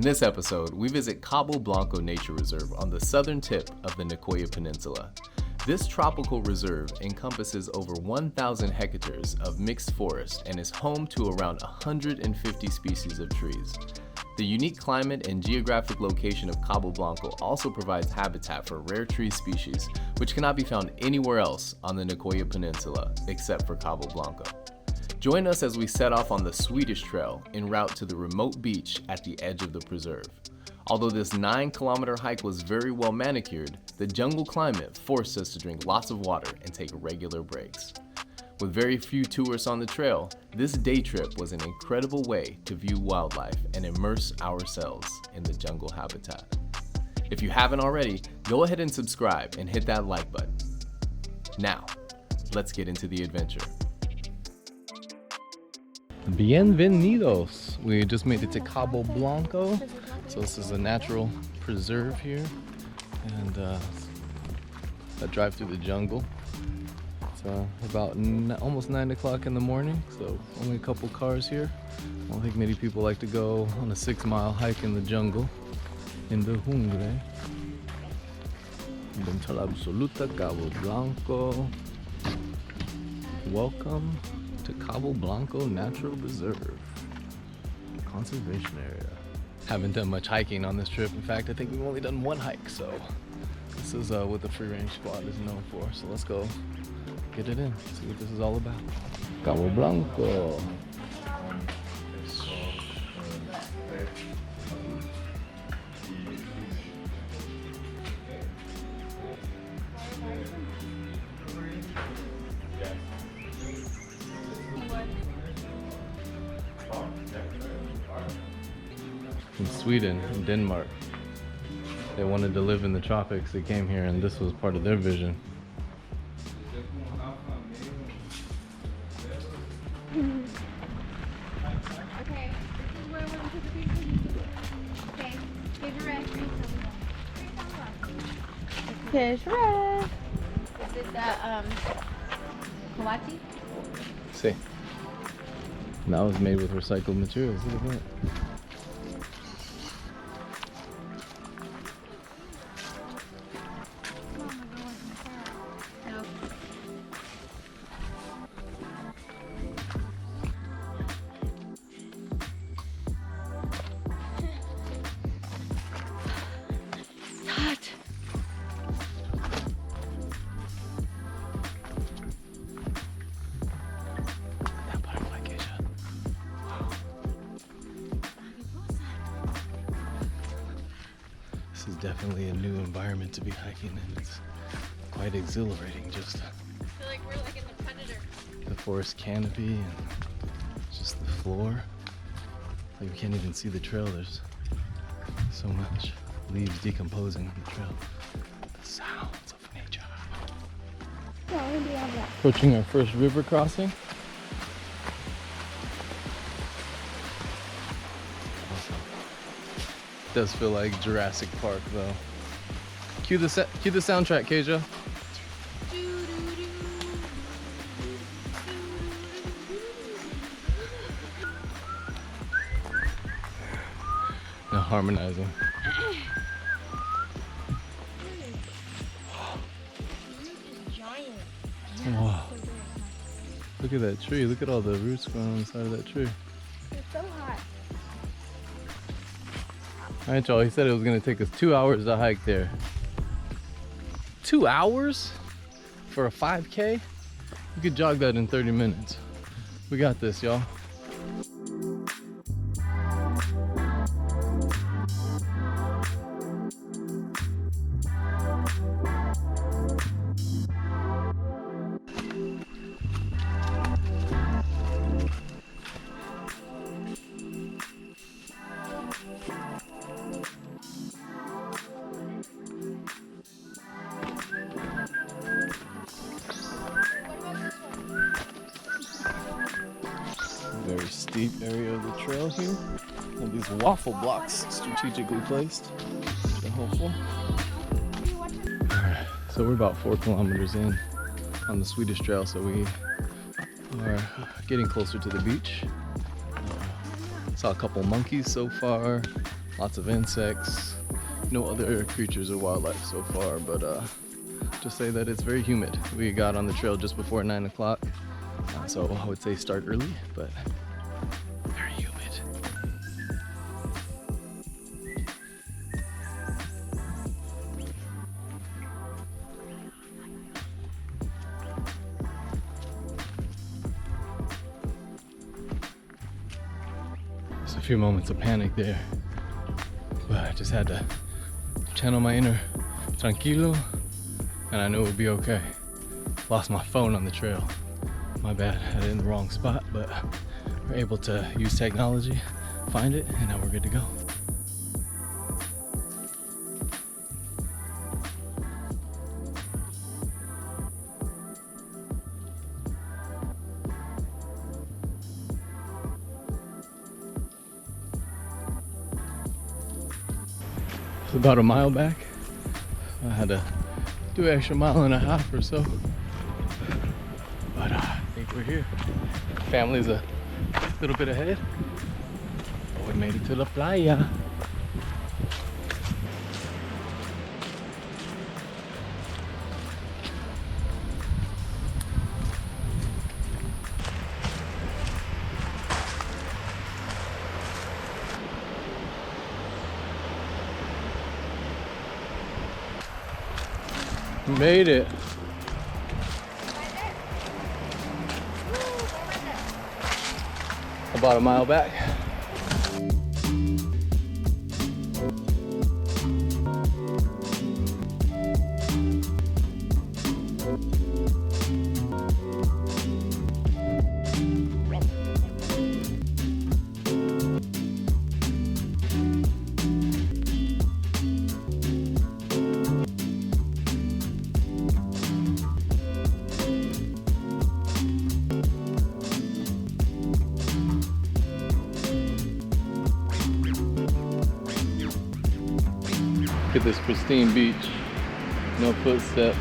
In this episode, we visit Cabo Blanco Nature Reserve on the southern tip of the Nicoya Peninsula. This tropical reserve encompasses over 1,000 hectares of mixed forest and is home to around 150 species of trees. The unique climate and geographic location of Cabo Blanco also provides habitat for rare tree species, which cannot be found anywhere else on the Nicoya Peninsula except for Cabo Blanco. Join us as we set off on the Swedish Trail en route to the remote beach at the edge of the preserve. Although this 9-kilometer hike was very well manicured, the jungle climate forced us to drink lots of water and take regular breaks. With very few tourists on the trail, this day trip was an incredible way to view wildlife and immerse ourselves in the jungle habitat. If you haven't already, go ahead and subscribe and hit that like button. Now, let's get into the adventure. Bienvenidos! We just made it to Cabo Blanco. So this is a natural preserve here, and a drive through the jungle. It's about almost 9 o'clock in the morning, so only a couple cars here. I don't think many people like to go on a 6-mile hike in the jungle, in the jungle. Dentro la absoluta Cabo Blanco. Welcome to Cabo Blanco Natural Reserve, conservation area. Haven't done much hiking on this trip. In fact, I think we've only done one hike, so this is what the Free Range Squad is known for. So let's go get it in, see what this is all about. Cabo Blanco. In Sweden and Denmark, they wanted to live in the tropics. They came here and this was part of their vision. Okay, this is where we're going to the beach. Okay, here's your red. Here's your red. Is it Kawati? See, that was made with recycled materials. Look at that. This is definitely a new environment to be hiking in. It's quite exhilarating, just I feel like we're like in the Predator. the forest canopy and just the floor. Like we can't even see the trail. There's so much leaves decomposing on the trail. The sounds of nature. Approaching our first river crossing. Does feel like Jurassic Park though. Cue the soundtrack, Kasia. Now harmonizing. Wow. Look at that tree. Look at all the roots growing on the side of that tree. It's so hot. Alright y'all, he said it was going to take us 2 hours to hike there. 2 hours? For a 5K? You could jog that in 30 minutes. We got this, y'all. Very steep area of the trail here. And these waffle blocks strategically placed, which are helpful. Alright, so we're about 4 kilometers in on the Swedish Trail, so we are getting closer to the beach. Saw a couple monkeys so far, Lots of insects. No other creatures or wildlife so far, but just say that it's very humid. We got on the trail just before 9 o'clock, so I would say start early, but very humid. Just a few moments of panic there, but I just had to channel my inner tranquilo, and I knew it would be okay. Lost my phone on the trail. My bad, had it in the wrong spot, but we're able to use technology, find it, and now we're good to go. It's about a mile back. I had to do an extra mile and a half or so, but I think we're here. Family's a little bit ahead, but we made it to the playa. We made it. About a mile back. Look at this pristine beach. No footsteps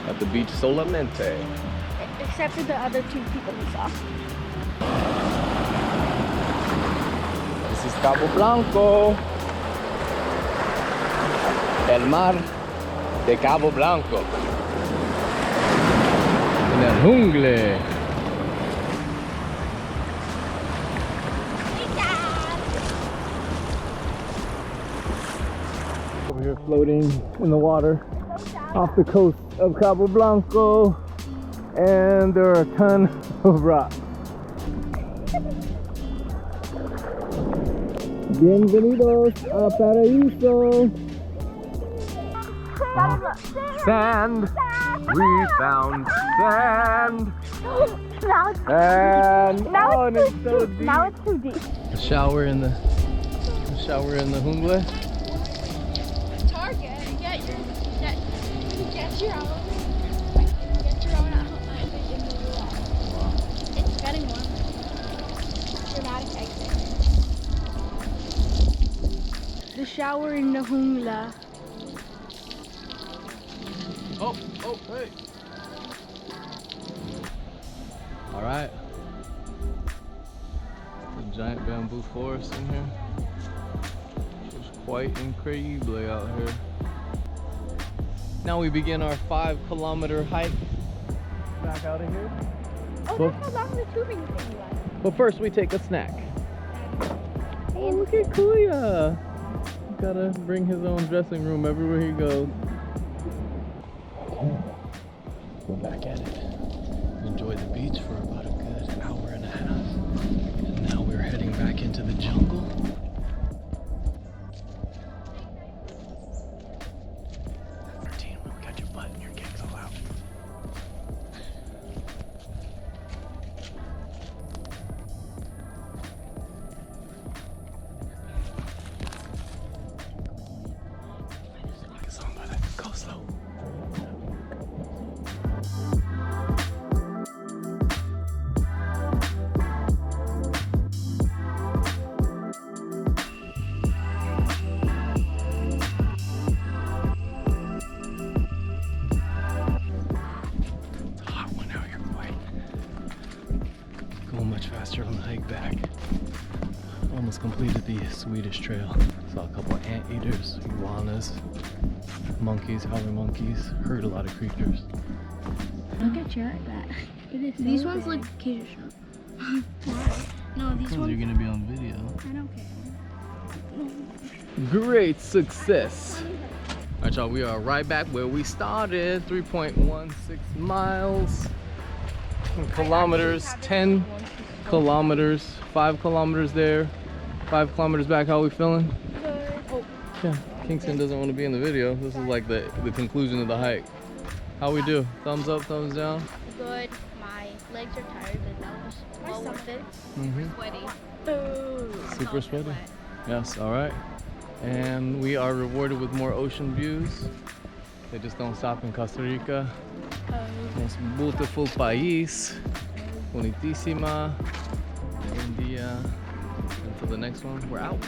at the beach solamente. Except for the other two people we saw. This is Cabo Blanco. El mar de Cabo Blanco. En el jungle. Over here floating in the water off the coast of Cabo Blanco, and there are a ton of rocks. Bienvenidos a Paraíso. Sand. We found sand. And it's so deep. Now it's too deep. A shower in the jungle. Target. Get your own. Get your own at home. It's getting warmer. Dramatic exit. The shower in the jungla. Oh, hey. All right. The giant bamboo forest in here. It's quite incredible out here. Now we begin our 5-kilometer hike back out of here. Oh, that's how long the tubing thing was. But first we take a snack. Oh, look at Kuya. Gotta bring his own dressing room everywhere he goes. Go back at it. Enjoy the beach for about a good hour and a half. And now we're heading back into the jungle. Routine, we got your butt and your kicks all out. Like a song by that Costa. Much faster on the hike back. Almost completed the Swedish Trail. Saw a couple anteaters, iguanas, monkeys, howler monkeys. Heard a lot of creatures. Look at your that. These ones look cute. No, these ones. You're gonna be on video. I don't care. Great success. Alright, y'all, we are right back where we started. 3.16 miles. Kilometers, 10 kilometers, 5 kilometers there, 5 kilometers back. How are we feeling? Good. Oh. Yeah, Kingston doesn't want to be in the video. This is like the conclusion of the hike. How we do? Thumbs up, thumbs down? Good. My legs are tired, but that was well worth it. Mm-hmm. Sweaty. Super sweaty. Yes, all right. And we are rewarded with more ocean views. They just don't stop in Costa Rica. Most beautiful país. Bonitísima. Buen día. Until the next one, we're out.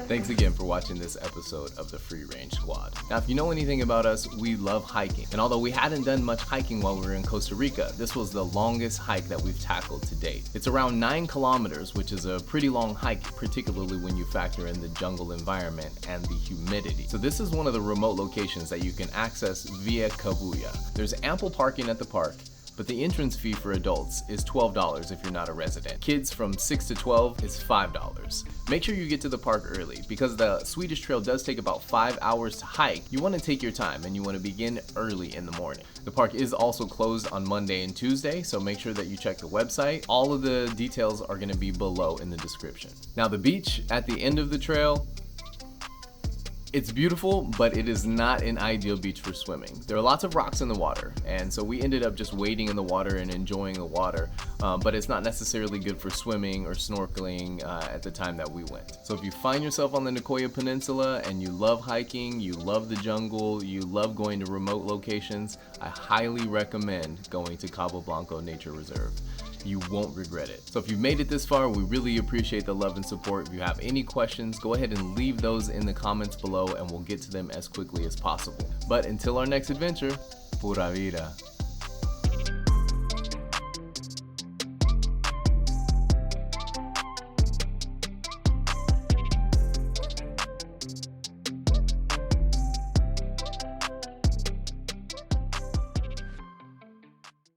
Thanks again for watching this episode of the Free Range Squad. Now, if you know anything about us, we love hiking. And although we hadn't done much hiking while we were in Costa Rica, this was the longest hike that we've tackled to date. It's around 9 kilometers, which is a pretty long hike, particularly when you factor in the jungle environment and the humidity. So this is one of the remote locations that you can access via Cabuya. There's ample parking at the park, but the entrance fee for adults is $12 if you're not a resident. Kids from 6 to 12 is $5. Make sure you get to the park early because the Swedish Trail does take about 5 hours to hike. You want to take your time and you want to begin early in the morning. The park is also closed on Monday and Tuesday, so make sure that you check the website. All of the details are going to be below in the description. Now, the beach at the end of the trail, it's beautiful, but it is not an ideal beach for swimming. There are lots of rocks in the water, and so we ended up just wading in the water and enjoying the water, but it's not necessarily good for swimming or snorkeling at the time that we went. So if you find yourself on the Nicoya Peninsula and you love hiking, you love the jungle, you love going to remote locations, I highly recommend going to Cabo Blanco Nature Reserve. You won't regret it. So if you've made it this far, we really appreciate the love and support. If you have any questions, go ahead and leave those in the comments below and we'll get to them as quickly as possible. But until our next adventure, pura vida.